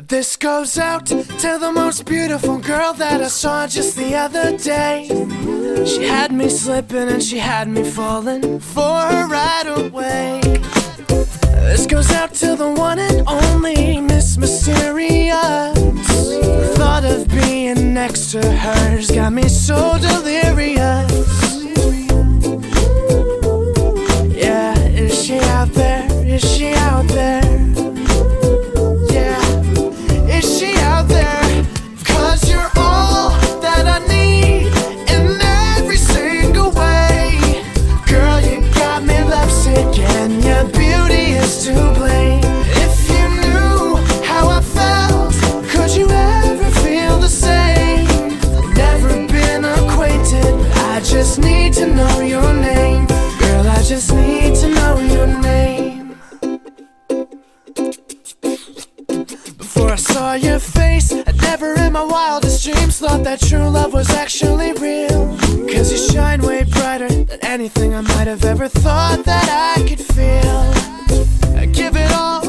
This goes out to the most beautiful girl that I saw just the other day. She had me slipping and she had me falling for her right away. This goes out to the one and only Miss Mysterious. The thought of being next to her's got me so delirious. Yeah, is she out there? Is she out there? Before I saw your face, I'd never in my wildest dreams thought that true love was actually real. Cause you shine way brighter than anything I might have ever thought that I could feel. I give it all